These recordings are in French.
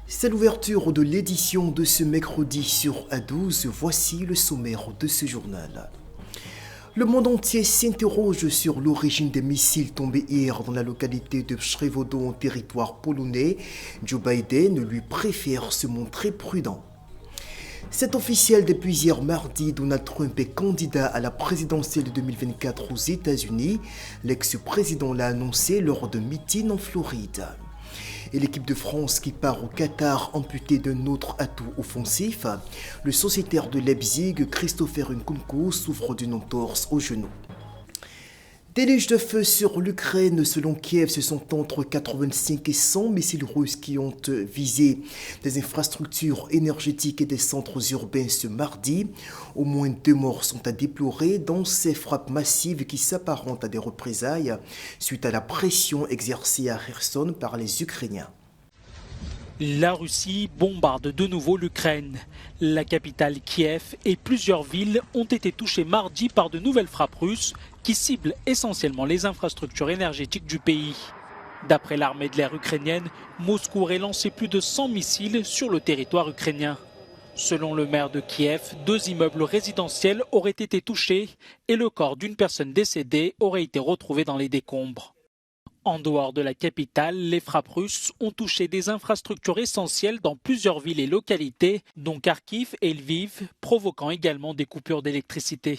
C'est l'ouverture de l'édition de ce mercredi sur A12. Voici le sommaire de ce journal. Le monde entier s'interroge sur l'origine des missiles tombés hier dans la localité de Pcherevodo en territoire polonais. Joe Biden lui préfère se montrer prudent. C'est officiel depuis hier mardi, Donald Trump est candidat à la présidentielle de 2024 aux États-Unis. L'ex-président l'a annoncé lors de meeting en Floride. Et l'équipe de France qui part au Qatar amputée d'un autre atout offensif. Le sociétaire de Leipzig, Christopher Nkunku, souffre d'une entorse au genou. Déluge de feu sur l'Ukraine. Selon Kiev, ce sont entre 85 et 100 missiles russes qui ont visé des infrastructures énergétiques et des centres urbains ce mardi. Au moins 2 morts sont à déplorer dans ces frappes massives qui s'apparentent à des représailles suite à la pression exercée à Kherson par les Ukrainiens. La Russie bombarde de nouveau l'Ukraine. La capitale Kiev et plusieurs villes ont été touchées mardi par de nouvelles frappes russes qui ciblent essentiellement les infrastructures énergétiques du pays. D'après l'armée de l'air ukrainienne, Moscou aurait lancé plus de 100 missiles sur le territoire ukrainien. Selon le maire de Kiev, 2 immeubles résidentiels auraient été touchés et le corps d'une personne décédée aurait été retrouvé dans les décombres. En dehors de la capitale, les frappes russes ont touché des infrastructures essentielles dans plusieurs villes et localités, dont Kharkiv et Lviv, provoquant également des coupures d'électricité.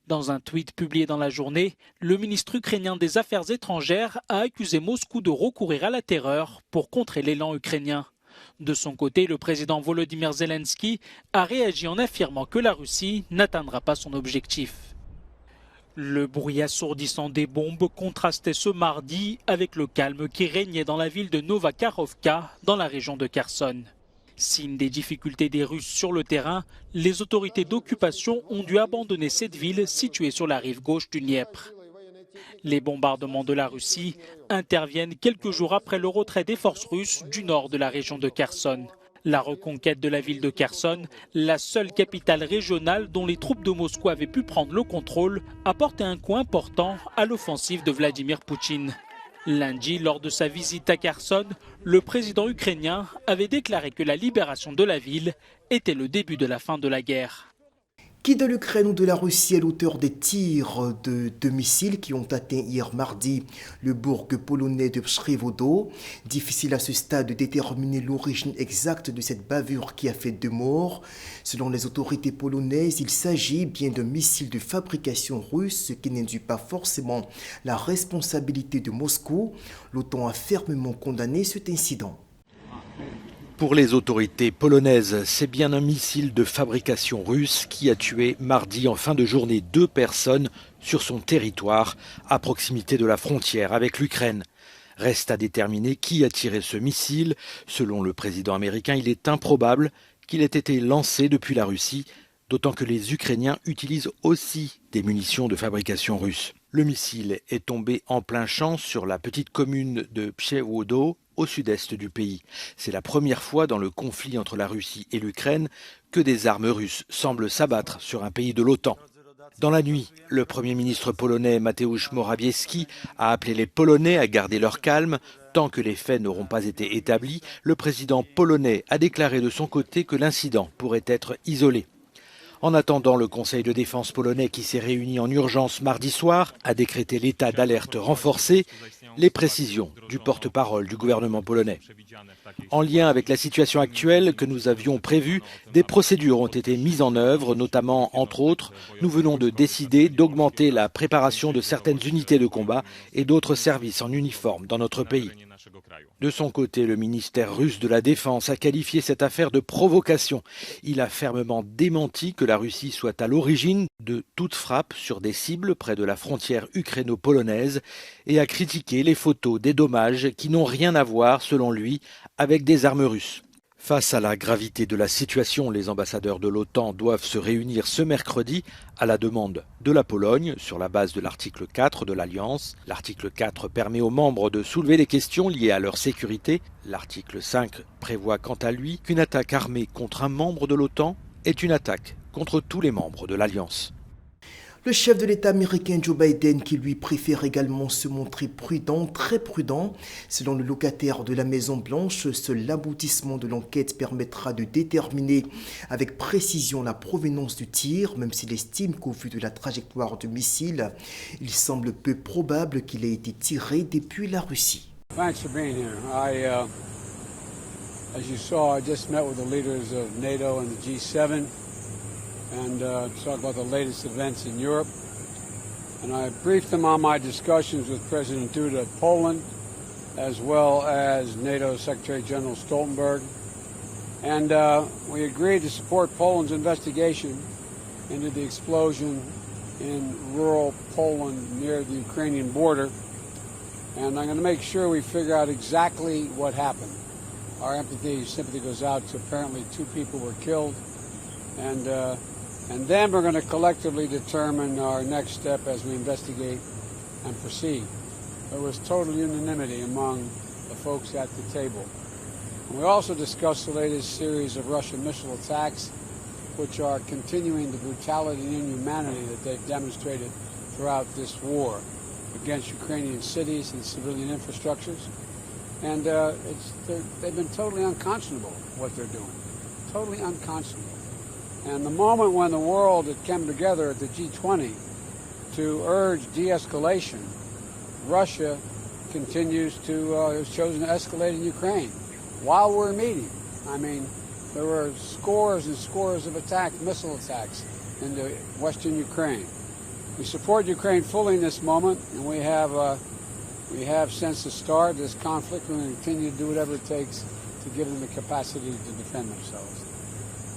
Dans un tweet publié dans la journée, le ministre ukrainien des Affaires étrangères a accusé Moscou de recourir à la terreur pour contrer l'élan ukrainien. De son côté, le président Volodymyr Zelensky a réagi en affirmant que la Russie n'atteindra pas son objectif. Le bruit assourdissant des bombes contrastait ce mardi avec le calme qui régnait dans la ville de Novakharovka, dans la région de Kherson. Signe des difficultés des Russes sur le terrain, les autorités d'occupation ont dû abandonner cette ville située sur la rive gauche du Dniepr. Les bombardements de la Russie interviennent quelques jours après le retrait des forces russes du nord de la région de Kherson. La reconquête de la ville de Kherson, la seule capitale régionale dont les troupes de Moscou avaient pu prendre le contrôle, a porté un coup important à l'offensive de Vladimir Poutine. Lundi, lors de sa visite à Kherson, le président ukrainien avait déclaré que la libération de la ville était le début de la fin de la guerre. Qui de l'Ukraine ou de la Russie est l'auteur des tirs de 2 missiles qui ont atteint hier mardi le bourg polonais de Pcherevodo? Difficile à ce stade de déterminer l'origine exacte de cette bavure qui a fait 2 morts. Selon les autorités polonaises, il s'agit bien d'un missile de fabrication russe, ce qui n'induit pas forcément la responsabilité de Moscou. L'OTAN a fermement condamné cet incident. Pour les autorités polonaises, c'est bien un missile de fabrication russe qui a tué mardi en fin de journée 2 personnes sur son territoire, à proximité de la frontière avec l'Ukraine. Reste à déterminer qui a tiré ce missile. Selon le président américain, il est improbable qu'il ait été lancé depuis la Russie, d'autant que les Ukrainiens utilisent aussi des munitions de fabrication russe. Le missile est tombé en plein champ sur la petite commune de Pcherevodo, au sud-est du pays. C'est la première fois dans le conflit entre la Russie et l'Ukraine que des armes russes semblent s'abattre sur un pays de l'OTAN. Dans la nuit, le Premier ministre polonais Mateusz Morawiecki a appelé les Polonais à garder leur calme. Tant que les faits n'auront pas été établis, le président polonais a déclaré de son côté que l'incident pourrait être isolé. En attendant, le Conseil de défense polonais qui s'est réuni en urgence mardi soir a décrété l'état d'alerte renforcé. Les précisions du porte-parole du gouvernement polonais. En lien avec la situation actuelle que nous avions prévue, des procédures ont été mises en œuvre, notamment, entre autres, nous venons de décider d'augmenter la préparation de certaines unités de combat et d'autres services en uniforme dans notre pays. De son côté, le ministère russe de la Défense a qualifié cette affaire de provocation. Il a fermement démenti que la Russie soit à l'origine de toute frappe sur des cibles près de la frontière ukraino-polonaise et a critiqué les photos des dommages qui n'ont rien à voir, selon lui, avec des armes russes. Face à la gravité de la situation, les ambassadeurs de l'OTAN doivent se réunir ce mercredi à la demande de la Pologne sur la base de l'article 4 de l'Alliance. L'article 4 permet aux membres de soulever des questions liées à leur sécurité. L'article 5 prévoit quant à lui qu'une attaque armée contre un membre de l'OTAN est une attaque contre tous les membres de l'Alliance. Le chef de l'État américain Joe Biden qui lui préfère également se montrer prudent, très prudent. Selon le locataire de la Maison-Blanche, seul l'aboutissement de l'enquête permettra de déterminer avec précision la provenance du tir, même s'il estime qu'au vu de la trajectoire du missile, il semble peu probable qu'il ait été tiré depuis la Russie. Thanks for being here. As you saw, I just met with the leaders of NATO and the G7 and talked about the latest events in Europe. And I briefed them on my discussions with President Duda of Poland, as well as NATO Secretary General Stoltenberg. And we agreed to support Poland's investigation into the explosion in rural Poland near the Ukrainian border. And I'm going to make sure we figure out exactly what happened. Our sympathy goes out to apparently 2 people were killed. And then we're going to collectively determine our next step as we investigate and proceed. There was total unanimity among the folks at the table. And we also discussed the latest series of Russian missile attacks, which are continuing the brutality and inhumanity that they've demonstrated throughout this war against Ukrainian cities and civilian infrastructures. And they've been totally unconscionable, what they're doing. Totally unconscionable. And the moment when the world had come together at the G20 to urge de-escalation, Russia continues to, has chosen to escalate in Ukraine while we're meeting. I mean, there were scores and scores of attacks, missile attacks into western Ukraine. We support Ukraine fully in this moment, and we have since the start of this conflict, we're going to continue to do whatever it takes to give them the capacity to defend themselves.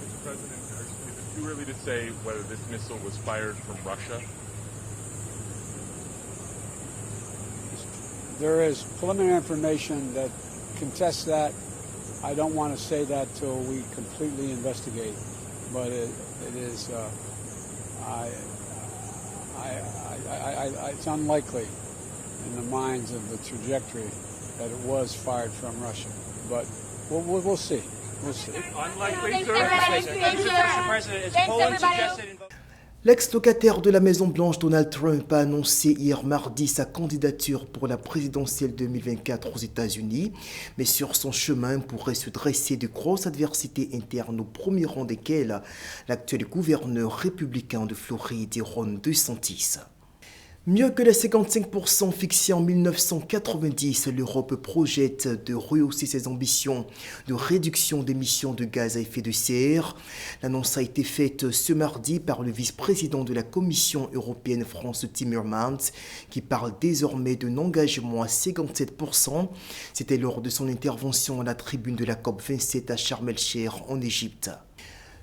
Mr. President, is it too early to say whether this missile was fired from Russia? There is preliminary information that contests that. I don't want to say that till we completely investigate, but it is. It's unlikely in the minds of the trajectory that it was fired from Russia, but we'll see. We'll see. Unlikely, sir. Mr. President, is Poland suggested in... L'ex-locataire de la Maison-Blanche, Donald Trump, a annoncé hier mardi sa candidature pour la présidentielle 2024 aux États-Unis, mais sur son chemin pourrait se dresser de grosses adversités internes, au premier rang desquelles l'actuel gouverneur républicain de Floride, Ron DeSantis. Mieux que les 55% fixés en 1990, l'Europe projette de rehausser ses ambitions de réduction d'émissions de gaz à effet de serre. L'annonce a été faite ce mardi par le vice-président de la Commission européenne, Frans Timmermans, qui parle désormais d'un engagement à 57%. C'était lors de son intervention à la tribune de la COP27 à Sharm el-Sheikh en Égypte.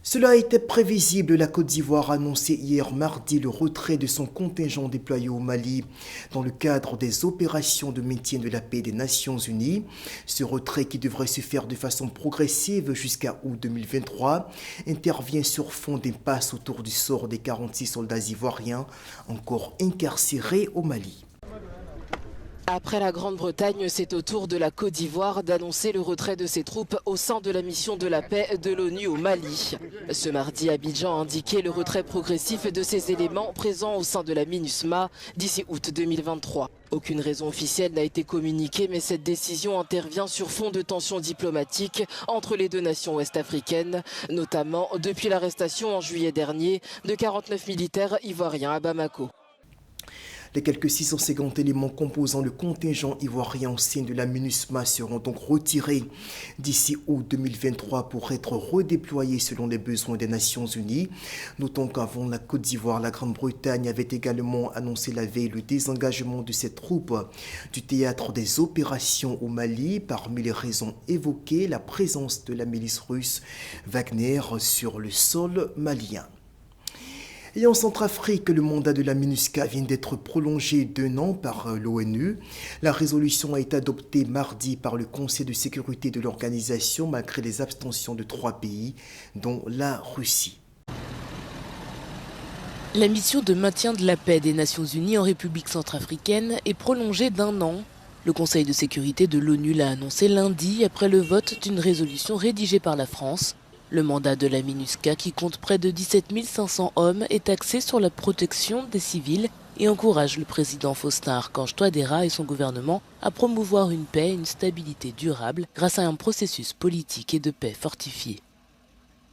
Cela était prévisible, la Côte d'Ivoire a annoncé hier mardi le retrait de son contingent déployé au Mali dans le cadre des opérations de maintien de la paix des Nations Unies. Ce retrait, qui devrait se faire de façon progressive jusqu'à août 2023, intervient sur fond d'impasse autour du sort des 46 soldats ivoiriens encore incarcérés au Mali. Après la Grande-Bretagne, c'est au tour de la Côte d'Ivoire d'annoncer le retrait de ses troupes au sein de la mission de la paix de l'ONU au Mali. Ce mardi, Abidjan a indiqué le retrait progressif de ses éléments présents au sein de la MINUSMA d'ici août 2023. Aucune raison officielle n'a été communiquée, mais cette décision intervient sur fond de tensions diplomatiques entre les deux nations ouest-africaines, notamment depuis l'arrestation en juillet dernier de 49 militaires ivoiriens à Bamako. Les quelques 650 éléments composant le contingent ivoirien au sein de la MINUSMA seront donc retirés d'ici août 2023 pour être redéployés selon les besoins des Nations Unies. Notons qu'avant la Côte d'Ivoire, la Grande-Bretagne avait également annoncé la veille le désengagement de ses troupes du théâtre des opérations au Mali. Parmi les raisons évoquées, la présence de la milice russe Wagner sur le sol malien. Et en Centrafrique, le mandat de la MINUSCA vient d'être prolongé d'1 an par l'ONU. La résolution a été adoptée mardi par le Conseil de sécurité de l'organisation malgré les abstentions de 3 pays, dont la Russie. La mission de maintien de la paix des Nations Unies en République centrafricaine est prolongée d'1 an. Le Conseil de sécurité de l'ONU l'a annoncé lundi après le vote d'une résolution rédigée par la France. Le mandat de la MINUSCA, qui compte près de 17 500 hommes, est axé sur la protection des civils et encourage le président Faustin Archange Touadéra et son gouvernement à promouvoir une paix et une stabilité durable grâce à un processus politique et de paix fortifié.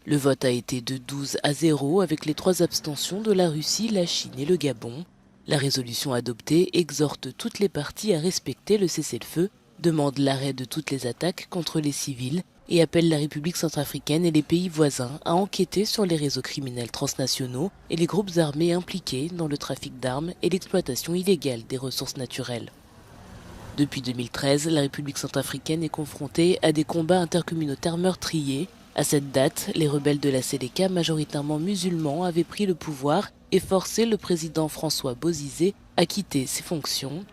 Le vote a été de 12-0 avec les 3 abstentions de la Russie, la Chine et le Gabon. La résolution adoptée exhorte toutes les parties à respecter le cessez-le-feu, demande l'arrêt de toutes les attaques contre les civils et appelle la République centrafricaine et les pays voisins à enquêter sur les réseaux criminels transnationaux et les groupes armés impliqués dans le trafic d'armes et l'exploitation illégale des ressources naturelles. Depuis 2013, la République centrafricaine est confrontée à des combats intercommunautaires meurtriers. À cette date, les rebelles de la Séléka, majoritairement musulmans, avaient pris le pouvoir et forcé le président François Bozizé à quitter ses fonctions.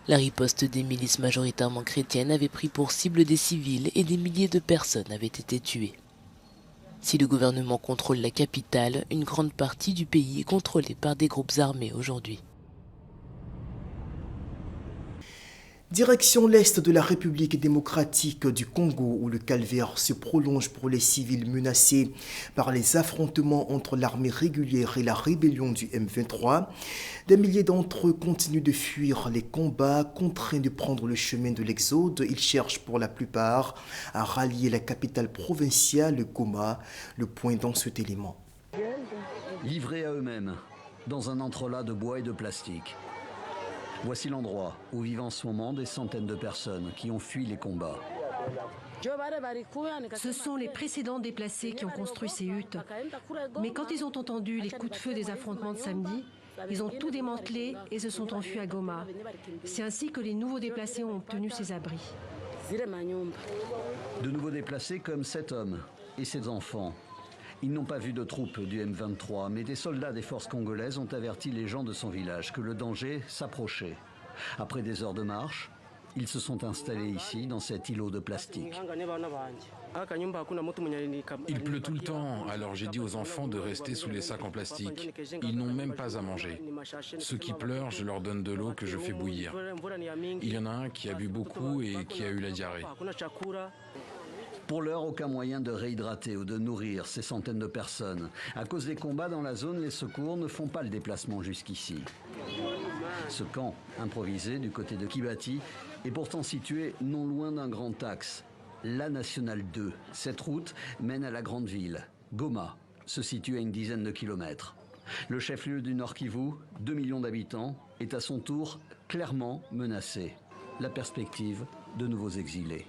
La riposte des milices majoritairement chrétiennes avait pris pour cible des civils et des milliers de personnes avaient été tuées. Si le gouvernement contrôle la capitale, une grande partie du pays est contrôlée par des groupes armés aujourd'hui. Direction l'est de la République démocratique du Congo où le calvaire se prolonge pour les civils menacés par les affrontements entre l'armée régulière et la rébellion du M23. Des milliers d'entre eux continuent de fuir les combats, contraints de prendre le chemin de l'exode. Ils cherchent pour la plupart à rallier la capitale provinciale, Goma, le point dans cet élément. Livrés à eux-mêmes, dans un entrelacs de bois et de plastique. Voici l'endroit où vivent en ce moment des centaines de personnes qui ont fui les combats. Ce sont les précédents déplacés qui ont construit ces huttes. Mais quand ils ont entendu les coups de feu des affrontements de samedi, ils ont tout démantelé et se sont enfuis à Goma. C'est ainsi que les nouveaux déplacés ont obtenu ces abris. De nouveaux déplacés comme cet homme et ses enfants. Ils n'ont pas vu de troupes du M23, mais des soldats des forces congolaises ont averti les gens de son village que le danger s'approchait. Après des heures de marche, ils se sont installés ici, dans cet îlot de plastique. Il pleut tout le temps, alors j'ai dit aux enfants de rester sous les sacs en plastique. Ils n'ont même pas à manger. Ceux qui pleurent, je leur donne de l'eau que je fais bouillir. Il y en a un qui a bu beaucoup et qui a eu la diarrhée. Pour l'heure, aucun moyen de réhydrater ou de nourrir ces centaines de personnes. À cause des combats dans la zone, les secours ne font pas le déplacement jusqu'ici. Ce camp, improvisé du côté de Kibati, est pourtant situé non loin d'un grand axe, la Nationale 2. Cette route mène à la grande ville, Goma, se situe à une dizaine de kilomètres. Le chef-lieu du Nord Kivu, 2 millions d'habitants, est à son tour clairement menacé. La perspective de nouveaux exilés.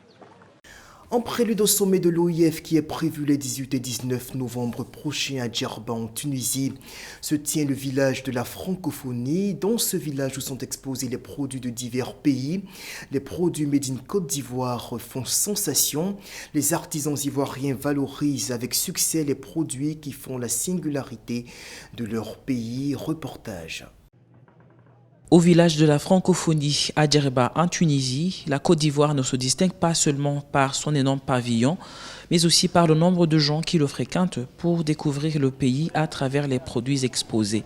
En prélude au sommet de l'OIF qui est prévu les 18 et 19 novembre prochains à Djerba en Tunisie, se tient le village de la francophonie. Dans ce village où sont exposés les produits de divers pays, les produits made in Côte d'Ivoire font sensation. Les artisans ivoiriens valorisent avec succès les produits qui font la singularité de leur pays. Reportage. Au village de la francophonie à Djerba en Tunisie, la Côte d'Ivoire ne se distingue pas seulement par son énorme pavillon, mais aussi par le nombre de gens qui le fréquentent pour découvrir le pays à travers les produits exposés.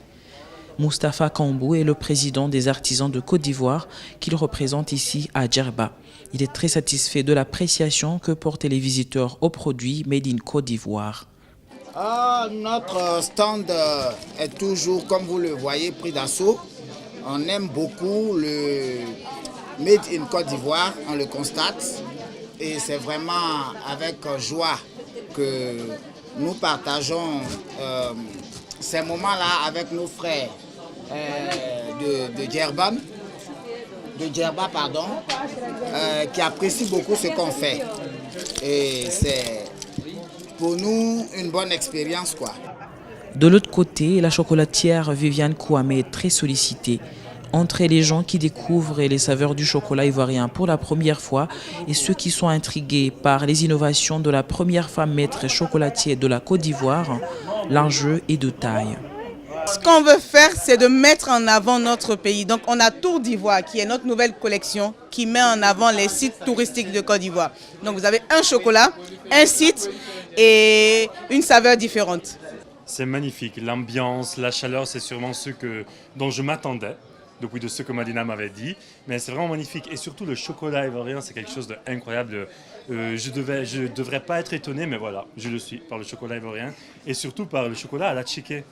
Moustapha Kambou est le président des artisans de Côte d'Ivoire qu'il représente ici à Djerba. Il est très satisfait de l'appréciation que portent les visiteurs aux produits made in Côte d'Ivoire. Notre stand est toujours, comme vous le voyez, pris d'assaut. On aime beaucoup le Made in Côte d'Ivoire, on le constate. Et c'est vraiment avec joie que nous partageons ces moments-là avec nos frères de Djerba, qui apprécient beaucoup ce qu'on fait. Et c'est pour nous une bonne expérience, quoi. De l'autre côté, la chocolatière Viviane Kouame est très sollicitée. Entre les gens qui découvrent les saveurs du chocolat ivoirien pour la première fois et ceux qui sont intrigués par les innovations de la première femme maître chocolatier de la Côte d'Ivoire, l'enjeu est de taille. Ce qu'on veut faire, c'est de mettre en avant notre pays. Donc on a Tour d'Ivoire qui est notre nouvelle collection qui met en avant les sites touristiques de Côte d'Ivoire. Donc vous avez un chocolat, un site et une saveur différente. C'est magnifique, l'ambiance, la chaleur, c'est sûrement ce dont je m'attendais. depuis de ce que Madina m'avait dit. Mais c'est vraiment magnifique. Et surtout, le chocolat ivoirien, c'est quelque chose d'incroyable. Je devrais pas être étonné, mais voilà, je le suis par le chocolat ivoirien. Et surtout par le chocolat à la tchéké,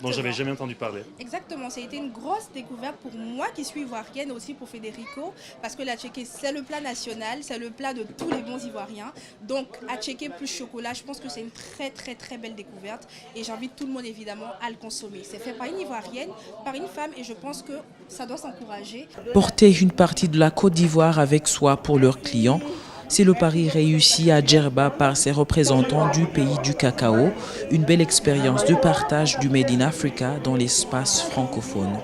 dont j'avais jamais entendu parler. Exactement, ça a été une grosse découverte pour moi qui suis ivoirienne, aussi pour Federico, parce que la tchéké, c'est le plat national, c'est le plat de tous les bons Ivoiriens. Donc, à tchéké plus chocolat, je pense que c'est une très très très belle découverte. Et j'invite tout le monde évidemment à le consommer. C'est fait par une Ivoirienne, par une femme, et je pense que ça doit s'encourager. Porter une partie de la Côte d'Ivoire avec soi pour leurs clients, c'est le pari réussi à Djerba par ses représentants du pays du cacao, une belle expérience de partage du Made in Africa dans l'espace francophone.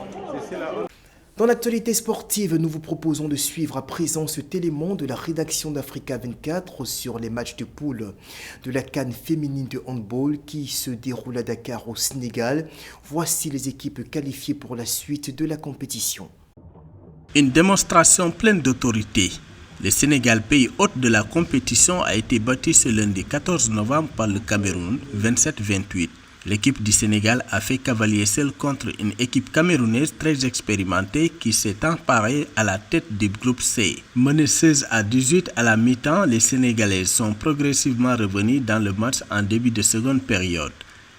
Dans l'actualité sportive, nous vous proposons de suivre à présent cet élément de la rédaction d'Africa 24 sur les matchs de poule de la CAN féminine de handball qui se déroule à Dakar au Sénégal. Voici les équipes qualifiées pour la suite de la compétition. Une démonstration pleine d'autorité. Le Sénégal, pays hôte de la compétition, a été battu ce lundi 14 novembre par le Cameroun, 27-28. L'équipe du Sénégal a fait cavalier seul contre une équipe camerounaise très expérimentée qui s'est emparée à la tête du groupe C. Menés 16-18 à la mi-temps, les Sénégalais sont progressivement revenus dans le match en début de seconde période.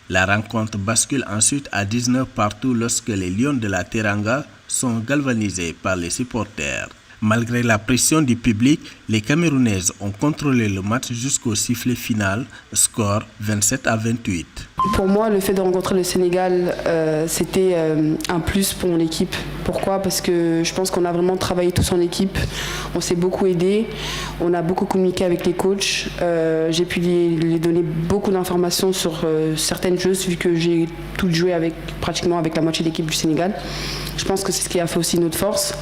La rencontre bascule ensuite à 19 partout lorsque les Lions de la Teranga sont galvanisés par les supporters. Malgré la pression du public, les Camerounaises ont contrôlé le match jusqu'au sifflet final, score 27-28. Pour moi, le fait de rencontrer le Sénégal, c'était un plus pour mon équipe. Pourquoi ? Parce que je pense qu'on a vraiment travaillé tous en équipe. On s'est beaucoup aidés, on a beaucoup communiqué avec les coachs. J'ai pu les donner beaucoup d'informations sur certaines choses, vu que j'ai tout joué pratiquement avec la moitié de l'équipe du Sénégal. Je pense que c'est ce qui a fait aussi notre force.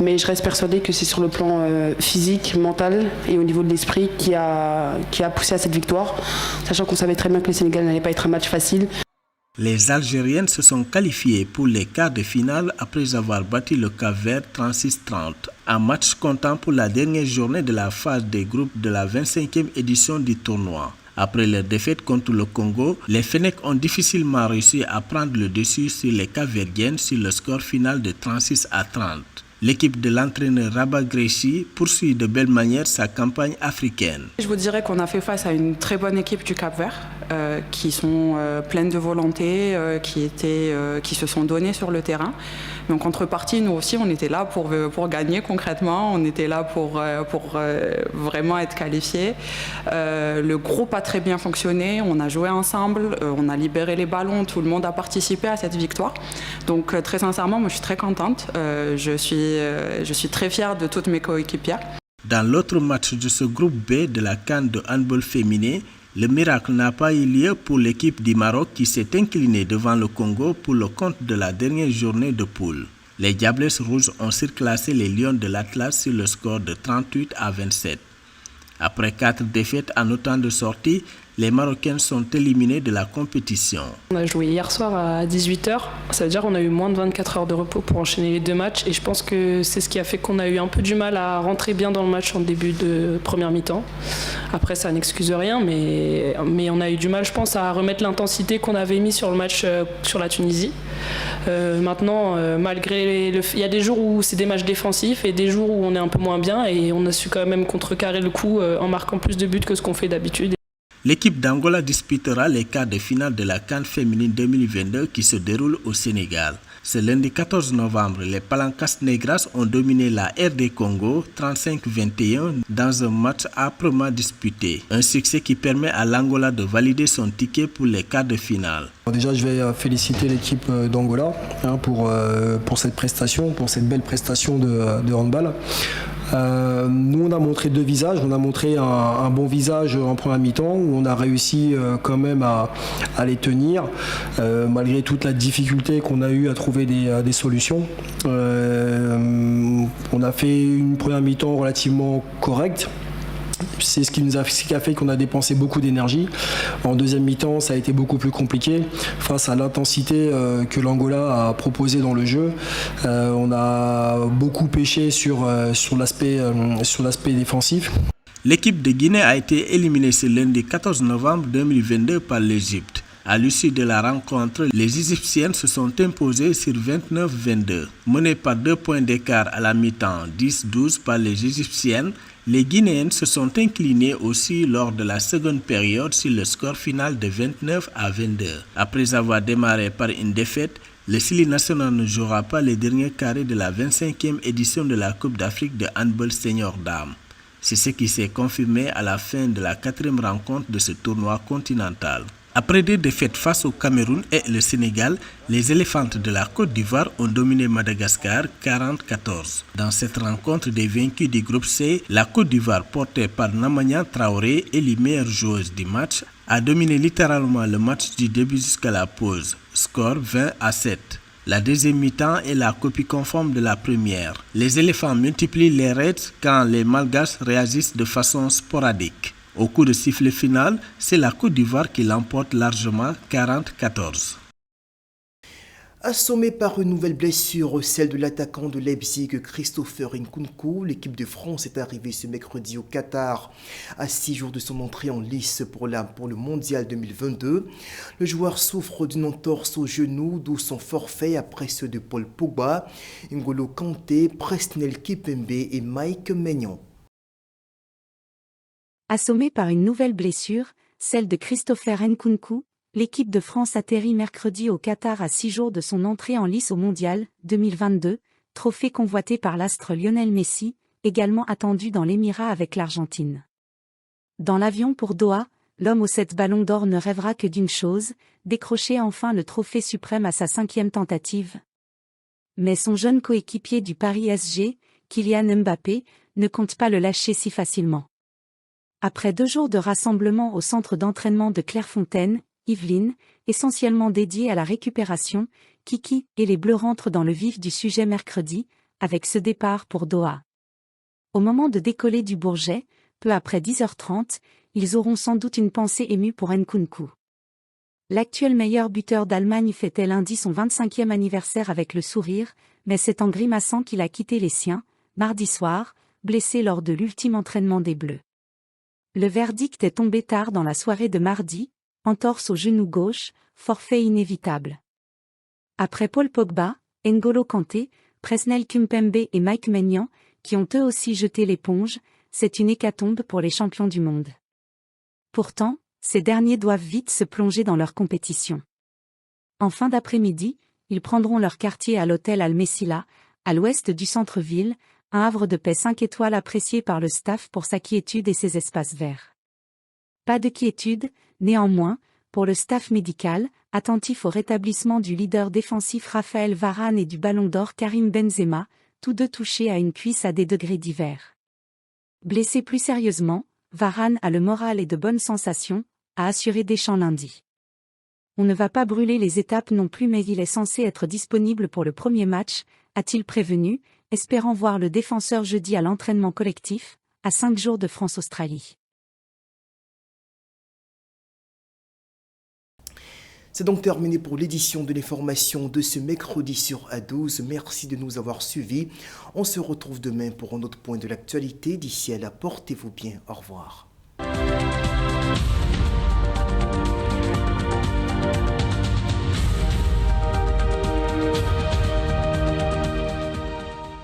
Mais je reste persuadée que c'est sur le plan physique, mental et au niveau de l'esprit qui a poussé à cette victoire, sachant qu'on savait très bien que le Sénégal n'allait pas être un match facile. Les Algériennes se sont qualifiées pour les quarts de finale après avoir battu le Cap-Vert 36-30. Un match comptant pour la dernière journée de la phase des groupes de la 25e édition du tournoi. Après leur défaite contre le Congo, les Fennecs ont difficilement réussi à prendre le dessus sur les Cap-Verdiennes sur le score final de 36-30. L'équipe de l'entraîneur Rabat Gréchy poursuit de belle manière sa campagne africaine. Je vous dirais qu'on a fait face à une très bonne équipe du Cap-Vert qui sont pleines de volonté, qui se sont données sur le terrain. Mais en contrepartie, nous aussi, on était là pour gagner concrètement. On était là pour vraiment être qualifiés. Le groupe a très bien fonctionné. On a joué ensemble. On a libéré les ballons. Tout le monde a participé à cette victoire. Donc très sincèrement, moi, je suis très contente. Je suis très fière de toutes mes coéquipières. Dans l'autre match de ce groupe B de la CAN de handball féminin, le miracle n'a pas eu lieu pour l'équipe du Maroc qui s'est inclinée devant le Congo pour le compte de la dernière journée de poule. Les Diablesses rouges ont surclassé les Lions de l'Atlas sur le score de 38-27. Après 4 défaites en autant de sorties, les Marocaines sont éliminées de la compétition. On a joué hier soir à 18h, ça veut dire qu'on a eu moins de 24 heures de repos pour enchaîner les 2 matchs et je pense que c'est ce qui a fait qu'on a eu un peu du mal à rentrer bien dans le match en début de première mi-temps. Après ça n'excuse rien mais on a eu du mal je pense à remettre l'intensité qu'on avait mis sur le match sur la Tunisie. Maintenant malgré il y a des jours où c'est des matchs défensifs et des jours où on est un peu moins bien et on a su quand même contrecarrer le coup en marquant plus de buts que ce qu'on fait d'habitude. L'équipe d'Angola disputera les quarts de finale de la CAN féminine 2022 qui se déroule au Sénégal. Ce lundi 14 novembre, les Palancas Negras ont dominé la RD Congo 35-21 dans un match âprement disputé. Un succès qui permet à l'Angola de valider son ticket pour les quarts de finale. Déjà, je vais féliciter l'équipe d'Angola pour cette prestation, pour cette belle prestation de handball. Nous, on a montré 2 visages. On a montré un bon visage en première mi-temps où on a réussi quand même à les tenir malgré toute la difficulté qu'on a eu à trouver des solutions. On a fait une première mi-temps relativement correcte. C'est ce qui a fait qu'on a dépensé beaucoup d'énergie. En deuxième mi-temps, ça a été beaucoup plus compliqué face à l'intensité que l'Angola a proposée dans le jeu. On a beaucoup pêché sur l'aspect défensif. L'équipe de Guinée a été éliminée ce lundi 14 novembre 2022 par l'Égypte. À l'issue de la rencontre, les Égyptiennes se sont imposées sur 29-22. Menées par 2 points d'écart à la mi-temps, 10-12 par les Égyptiennes, les Guinéennes se sont inclinées aussi lors de la seconde période sur le score final de 29-22. Après avoir démarré par une défaite, le Sili national ne jouera pas les derniers carrés de la 25e édition de la Coupe d'Afrique de handball senior dames. C'est ce qui s'est confirmé à la fin de la 4e rencontre de ce tournoi continental. Après 2 défaites face au Cameroun et le Sénégal, les éléphantes de la Côte d'Ivoire ont dominé Madagascar 40-14. Dans cette rencontre des vaincus du groupe C, la Côte d'Ivoire, portée par Namanya Traoré et les meilleures joueuses du match, a dominé littéralement le match du début jusqu'à la pause. Score 20-7. La deuxième mi-temps est la copie conforme de la première. Les éléphants multiplient les raids quand les Malgaches réagissent de façon sporadique. Au coup de sifflet final, c'est la Côte d'Ivoire qui l'emporte largement 40-14. Assommé par une nouvelle blessure, celle de l'attaquant de Leipzig, Christopher Nkunku, l'équipe de France est arrivée ce mercredi au Qatar à 6 jours de son entrée en lice pour le Mondial 2022. Le joueur souffre d'une entorse au genou, d'où son forfait après ceux de Paul Pogba, N'Golo Kanté, Presnel Kimpembe et Mike Maignan. Assommé par une nouvelle blessure, celle de Christopher Nkunku, l'équipe de France atterrit mercredi au Qatar à 6 jours de son entrée en lice au Mondial 2022, trophée convoité par l'astre Lionel Messi, également attendu dans l'Émirat avec l'Argentine. Dans l'avion pour Doha, l'homme aux 7 ballons d'or ne rêvera que d'une chose, décrocher enfin le trophée suprême à sa 5e tentative. Mais son jeune coéquipier du Paris SG, Kylian Mbappé, ne compte pas le lâcher si facilement. Après 2 jours de rassemblement au centre d'entraînement de Clairefontaine, Yvelines, essentiellement dédié à la récupération, Kiki et les Bleus rentrent dans le vif du sujet mercredi, avec ce départ pour Doha. Au moment de décoller du Bourget, peu après 10h30, ils auront sans doute une pensée émue pour Nkunku. L'actuel meilleur buteur d'Allemagne fêtait lundi son 25e anniversaire avec le sourire, mais c'est en grimaçant qu'il a quitté les siens, mardi soir, blessé lors de l'ultime entraînement des Bleus. Le verdict est tombé tard dans la soirée de mardi, entorse au genou gauche, forfait inévitable. Après Paul Pogba, N'Golo Kanté, Presnel Kimpembe et Mike Maignan, qui ont eux aussi jeté l'éponge, c'est une hécatombe pour les champions du monde. Pourtant, ces derniers doivent vite se plonger dans leur compétition. En fin d'après-midi, ils prendront leur quartier à l'hôtel Al-Messila, à l'ouest du centre-ville, un havre de paix 5 étoiles apprécié par le staff pour sa quiétude et ses espaces verts. Pas de quiétude, néanmoins, pour le staff médical, attentif au rétablissement du leader défensif Raphaël Varane et du Ballon d'Or Karim Benzema, tous deux touchés à une cuisse à des degrés divers. Blessé plus sérieusement, Varane a le moral et de bonnes sensations, a assuré Deschamps lundi. On ne va pas brûler les étapes non plus, mais il est censé être disponible pour le premier match, a-t-il prévenu, espérant voir le défenseur jeudi à l'entraînement collectif, à 5 jours de France-Australie. C'est donc terminé pour l'édition de l'information de ce mercredi sur A12. Merci de nous avoir suivis. On se retrouve demain pour un autre point de l'actualité. D'ici là, portez-vous bien. Au revoir.